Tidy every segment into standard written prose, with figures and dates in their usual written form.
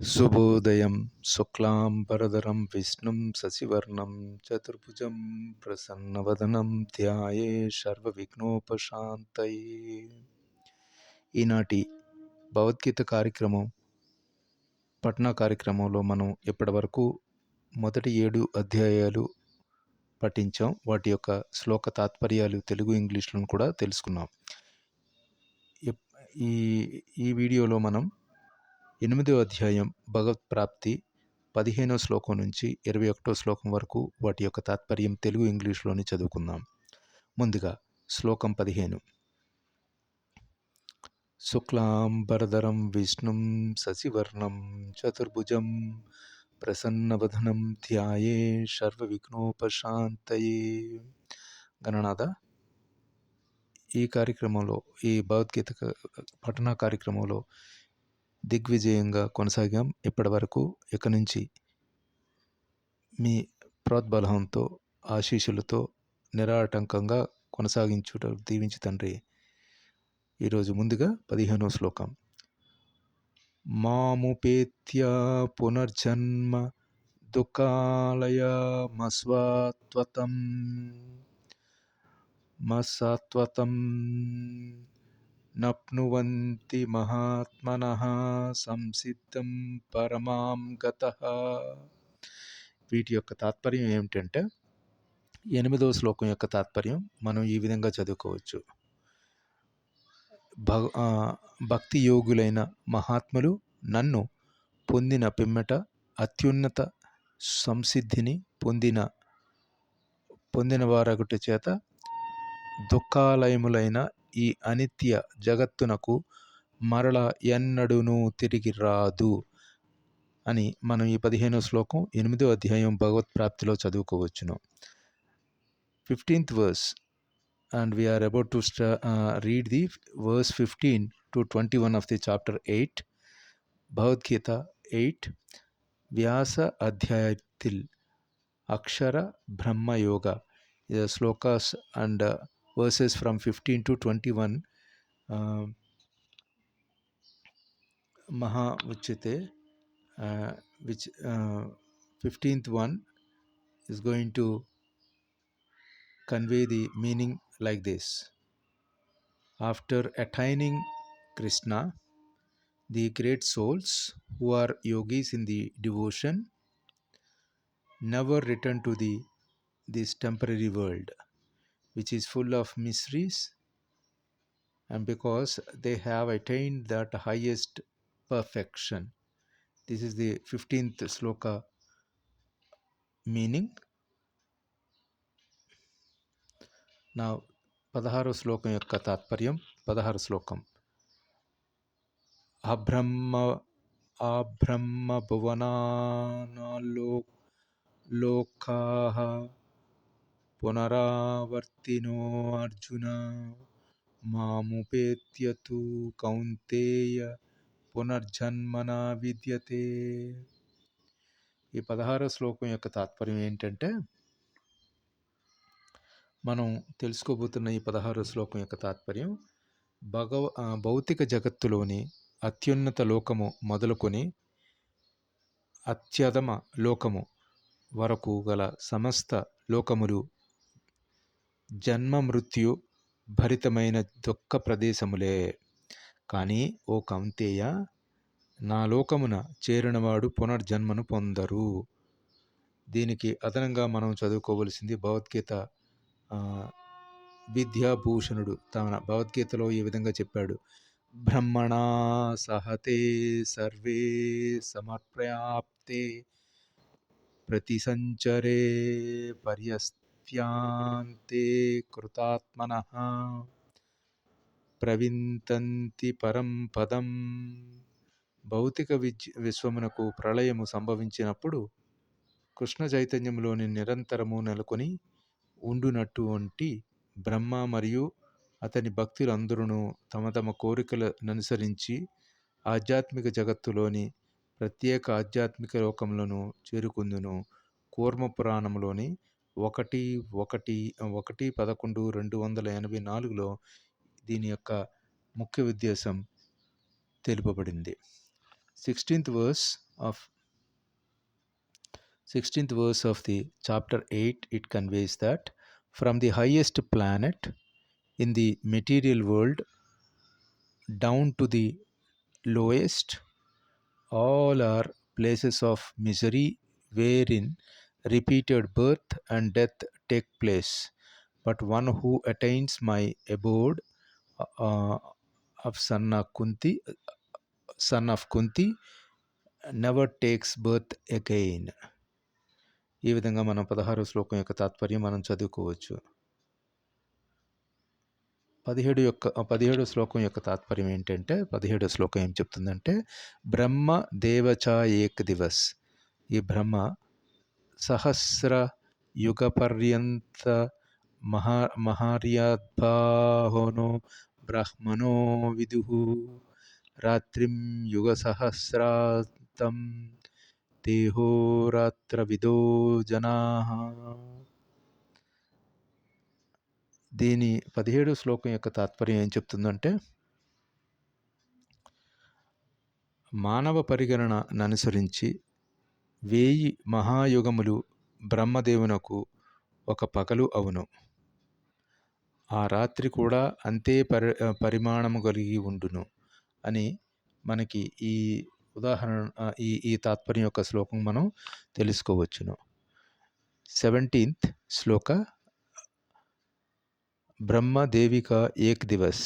శుభోదయం శుక్లాంబరధరం విష్ణుం శశివర్ణం చతుర్భుజం ప్రసన్నవదనం ధ్యాయే సర్వవిఘ్నోపశాంతయే. ఈనాటి భగవద్గీత కార్యక్రమం పఠన కార్యక్రమంలో మనం ఇప్పటివరకు మొదటి 7 అధ్యాయాలు పఠించాం. వాటి యొక్క శ్లోక తాత్పర్యాలు తెలుగు ఇంగ్లీష్లను కూడా తెలుసుకున్నాం. ఈ వీడియోలో మనం 8వ అధ్యాయం భగవత్ ప్రాప్తి 15వ శ్లోకం నుంచి 21వ శ్లోకం వరకు వాటి యొక్క తాత్పర్యం తెలుగు ఇంగ్లీష్లోని చదువుకుందాం. ముందుగా శ్లోకం 15. శుక్లాంబరధరం విష్ణుం శశివర్ణం చతుర్భుజం ప్రసన్నవదనం ధ్యాయే సర్వవిఘ్నోపశాంతయే. గణనాథ, ఈ కార్యక్రమంలో, ఈ భగవద్గీత పఠన కార్యక్రమంలో దిగ్విజయంగా కొనసాగాం. ఇప్పటి వరకు ఇక నుంచి మీ ప్రోద్బలంతో, ఆశీస్సులతో నిరాటంకంగా కొనసాగించుట దీవించి తండ్రి. ఈరోజు ముందుగా 15వ శ్లోకం. మాముపేత్య పునర్జన్మ దుఃఖాలయమస్వాత్వతం నప్నువంతి మహాత్మనః సంసిద్ధం పరమాం గతః. వీటి యొక్క తాత్పర్యం ఏమిటంటే, 8వ శ్లోకం యొక్క తాత్పర్యం మనం ఈ విధంగా చదువుకోవచ్చు. భక్తి యోగులైన మహాత్ములు నన్ను పొందిన పిమ్మట అత్యున్నత సంసిద్ధిని పొందిన వారగుట చేత దుఃఖాలయములైన ఈ అనిత్య జగత్తునకు మరల ఎన్నడూనూ తిరిగి రాదు అని మనం ఈ 15వ శ్లోకం 8వ అధ్యాయం భగవత్ ప్రాప్తిలో చదువుకోవచ్చును. 15th verse, and we are about to read the verse 15 to 21 of the chapter 8, Bhagavad Gita 8, Vyasa Adhyayatil Akshara Brahma Yoga. The slokas and verses from 15 to 21 Maha Uchite, which 15th one is going to convey the meaning like this. After attaining Krishna, the great souls who are yogis in the devotion never return to this temporary world, which is full of miseries, and because they have attained that highest perfection. This is the 15th sloka meaning. Now 16వ శ్లోకం యొక్క తాత్పర్యం. 16వ శ్లోకం. అబ్రహ్మ భువనాలోకాః పునరావర్తినో అర్జున మాముపేత్య తు కౌంతేయ పునర్జన్మన విద్యతే. ఈ 16వ శ్లోకం యొక్క తాత్పర్యం ఏంటంటే, మనం తెలుసుకోబోతున్న ఈ 16వ శ్లోకం యొక్క తాత్పర్యం భౌతిక జగత్తులోని అత్యున్నత లోకము మొదలుకొని అత్యధమ లోకము వరకు గల సమస్త లోకములు జన్మ మృత్యు భరితమైన దుఃఖ ప్రదేశములే. కానీ ఓ కౌంతేయ, నా లోకమున చేరినవాడు పునర్జన్మను పొందరు. దీనికి అదనంగా మనం చదువుకోవలసింది భగవద్గీత విద్యాభూషణుడు తన భగవద్గీతలో ఈ విధంగా చెప్పాడు. బ్రహ్మణా సహతే సర్వే సమప్రాప్తే ప్రతిసంచరే పర్యస్త్యాంతే కృతాత్మనః ప్రవింతంతి పరం పదం. భౌతిక విశ్వమునకు ప్రళయము సంభవించినప్పుడు కృష్ణ చైతన్యంలోని నిరంతరము నెలకొని ఉండునటువంటి బ్రహ్మ మరియు అతని భక్తులందరూ తమ తమ కోరికలను అనుసరించి ఆధ్యాత్మిక జగత్తులోని ప్రత్యేక ఆధ్యాత్మిక లోకములను చేరుకుందును. కూర్మ పురాణంలోని 1/11/284లో దీని యొక్క ముఖ్య ఉద్దేశం తెలుపబడింది. 16th verse of 16th verse of the chapter 8, it conveys that from the highest planet in the material world down to the lowest, all are places of misery wherein repeated birth and death take place. But one who attains my abode of son of Kunti, never takes birth again. ఈ విధంగా మనం 16వ శ్లోకం యొక్క తాత్పర్యం మనం చదువుకోవచ్చు. 17వ శ్లోకం యొక్క తాత్పర్యం ఏంటంటే, 17వ శ్లోకం ఏం చెప్తుందంటే, బ్రహ్మ దేవచ ఏక్ దివస్. ఈ బ్రహ్మ సహస్ర యుగ పర్యంత మహార్యాద్బాహోనో బ్రహ్మణో విదుః రాత్రిం యుగ సహస్రాంతం దేహోరాత్ర విదో జనాః. దీని 17వ శ్లోకం యొక్క తాత్పర్యం ఏం చెప్తుందంటే, మానవ పరిగణనను అనుసరించి 1000 మహాయుగములు బ్రహ్మదేవునకు ఒక పగలు అవును. ఆ రాత్రి కూడా అంతే పరిమాణము కలిగి ఉండును అని మనకి ఈ ఉదాహరణ ఈ తాత్పర్యం యొక్క శ్లోకం మనం తెలుసుకోవచ్చును. 17th శ్లోక బ్రహ్మ దేవిక ఏక్ దివస్.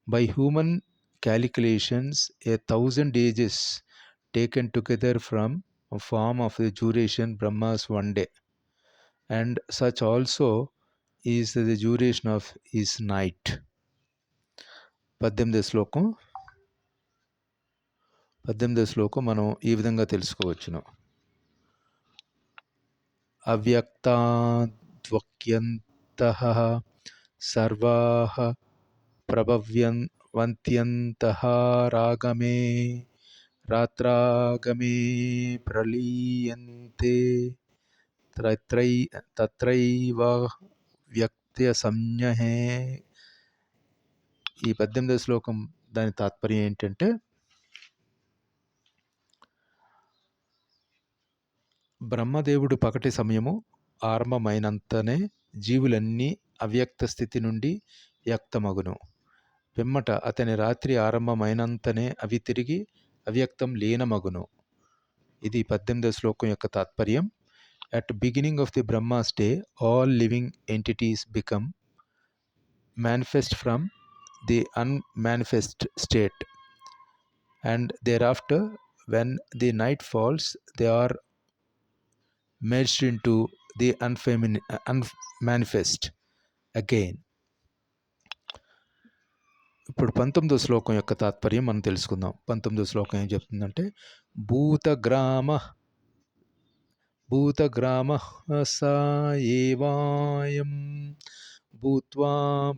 By human calculations, 1000 ages taken together from a form of the duration Brahma's one day, and such also is the duration of his night. 18వ శ్లోకం మనం ఈ విధంగా తెలుసుకోవచ్చును. అవ్యక్తాద్వక్యంతః సర్వాః ప్రభవ్యంత్యంతః రాగమే రాత్రాగమే ప్రలీయంతే తత్రైవ వ్యక్త్య సంజ్ఞహే. ఈ 18వ శ్లోకం దాని తాత్పర్యం ఏంటంటే, బ్రహ్మదేవుడు పగటి సమయము ఆరంభమైనంతనే జీవులన్నీ అవ్యక్త స్థితి నుండి వ్యక్తమగును. పిమ్మట అతని రాత్రి ఆరంభమైనంతనే అవి తిరిగి అవ్యక్తం లీనమగును. ఇది 18వ శ్లోకం యొక్క తాత్పర్యం. At beginning of the Brahma's day all living entities become manifest from the unmanifest state, and thereafter when the night falls they are merged into the unmanifest again. ఇప్పుడు 19వ శ్లోకం యొక్క తాత్పర్యం మనం తెలుసుకుందాం. 19వ శ్లోకం ఏం చెప్తుందంటే, భూతగ్రామ స ఏవాయం భూత్వా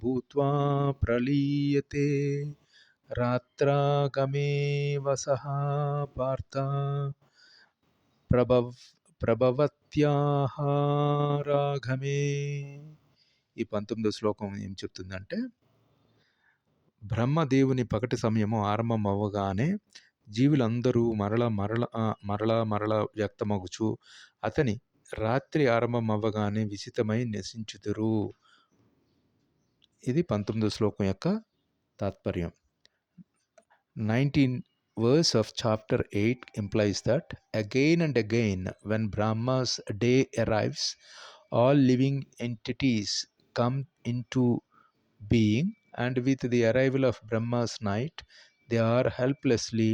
భూత్వా ప్రలీయతే రాత్రాగమే వసః పార్థ ప్రభవత్యాః రాగమే. ఈ 19వ శ్లోకం ఏం చెప్తుందంటే, బ్రహ్మదేవుని పగటి సమయము ఆరంభం అవ్వగానే జీవులందరూ మరల వ్యక్తమగుచు అతని రాత్రి ఆరంభం అవ్వగానే విసితమై నశించుదురు. ఇది 19వ శ్లోకం యొక్క తాత్పర్యం. 19th verse of chapter 8 implies that again and again when Brahma's day arrives, all living entities come into being, and with the arrival of Brahma's night they are helplessly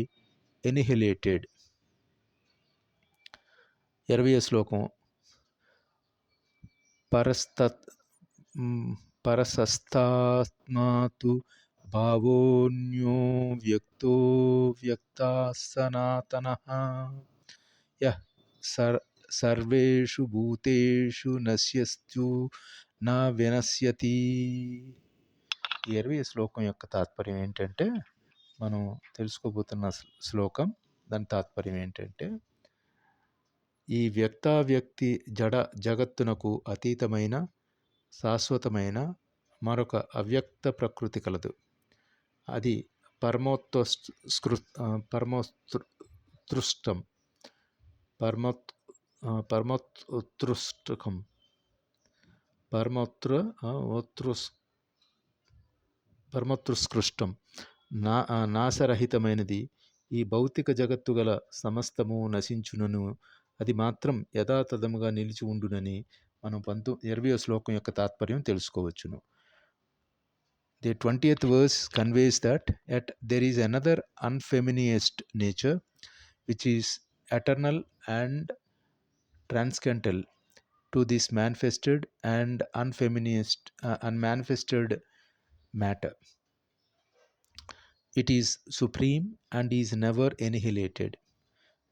annihilated. 20వ శ్లోకం పరసస్తాత్మాతు భావోన్యో వ్యక్తో వ్యక్తా సనాతనః యః సర్వేషు భూతేషు నశ్యస్తు న వినశ్యతి. ఈ 20వ శ్లోకం యొక్క తాత్పర్యం ఏంటంటే, మనం తెలుసుకోబోతున్న శ్లోకం దాని తాత్పర్యం ఏంటంటే, ఈ వ్యక్తావ్యక్తి జగత్తునకు అతీతమైన శాశ్వతమైన మరొక అవ్యక్త ప్రకృతి కలదు. అది పరమోత్కృష్టం పరమోత్ పరమోత్కృష్టకం పరమోత్ర ఉత్కృష్ పరమోత్కృష్టం నాశరహితమైనది. ఈ భౌతిక జగత్తు గల సమస్తము నశించునను, అది మాత్రం యథాతథముగా నిలిచి ఉండునని మనం 20వ శ్లోకం యొక్క తాత్పర్యం తెలుసుకోవచ్చును. The 20th verse conveys that yet there is another unfeminized nature which is eternal and transcendental to this manifested and unmanifested matter. It is supreme and is never annihilated.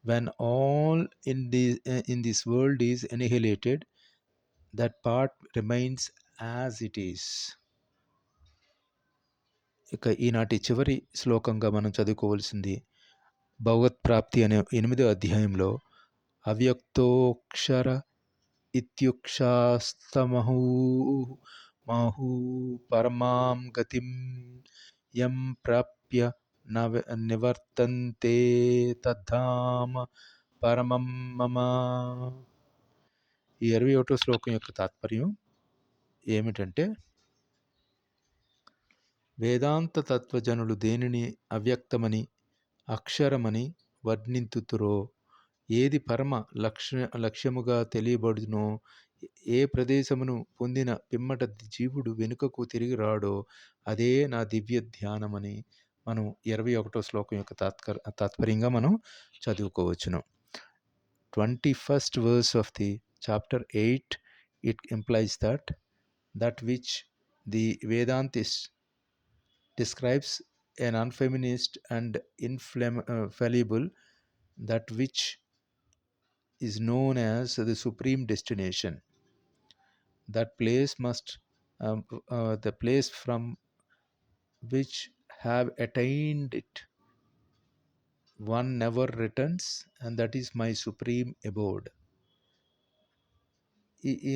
When all in this world is annihilated, that part remains as it is. ఇక ఈనాటి చివరి శ్లోకంగా మనం చదువుకోవాల్సింది భగవత్ప్రాప్తి అనే 8వ అధ్యాయంలో అవ్యక్తోక్షర ఇత్యుక్షాస్తమహూ మాహూ పరమాం గతిం యం ప్రాప్య నివర్తంతే తద్ధామ పరమం మమ. ఈ 21వ శ్లోకం యొక్క తాత్పర్యం ఏమిటంటే, వేదాంత తత్వజనులు దేనిని అవ్యక్తమని అక్షరమని వర్ణింతుతురో, ఏది పరమ లక్ష్యముగా తెలియబడునో, ఏ ప్రదేశమును పొందిన పిమ్మట జీవుడు వెనుకకు తిరిగి రాడో, అదే నా దివ్య ధ్యానమని మనం 21వ శ్లోకం యొక్క తాత్పర్యంగా మనం చదువుకోవచ్చును. 21st verse of the chapter 8, it implies that which the Vedantist describes an unfeminist and infallible, that which is known as the supreme destination. That place must the place from which have attained it, one never returns, and that is my supreme abode.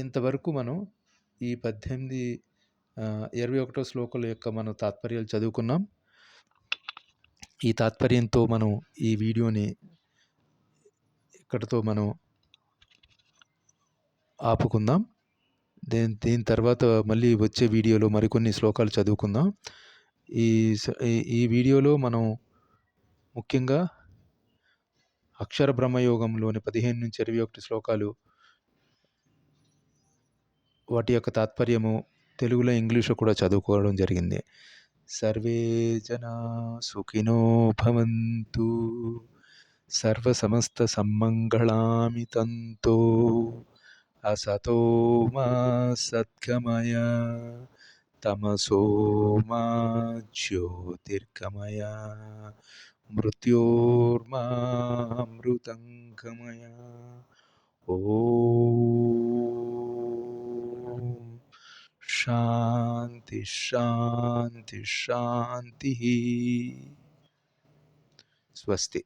ఇంతవరకు మనం ఈ 21వ శ్లోకాల యొక్క మనం తాత్పర్యాలు చదువుకున్నాం. ఈ తాత్పర్యంతో మనం ఈ వీడియోని ఇక్కడితో మనం ఆపుకుందాం. దీని తర్వాత మళ్ళీ వచ్చే వీడియోలో మరికొన్ని శ్లోకాలు చదువుకుందాం. ఈ వీడియోలో మనం ముఖ్యంగా అక్షర బ్రహ్మయోగంలోని 15 నుంచి 21 శ్లోకాలు, వాటి యొక్క తాత్పర్యము తెలుగులో ఇంగ్లీష్లో కూడా చదువుకోవడం జరిగింది. సర్వే జనా సుఖినో భవంతు, సర్వ సమస్త సమ్మంగళామి తంతో, అసతో మా సద్గమయ, తమసో మా జ్యోతిర్గమయ, మృత్యోర్మా అమృతంగమయ. ఓం శాంతి శాంతి శాంతి. స్వస్తి.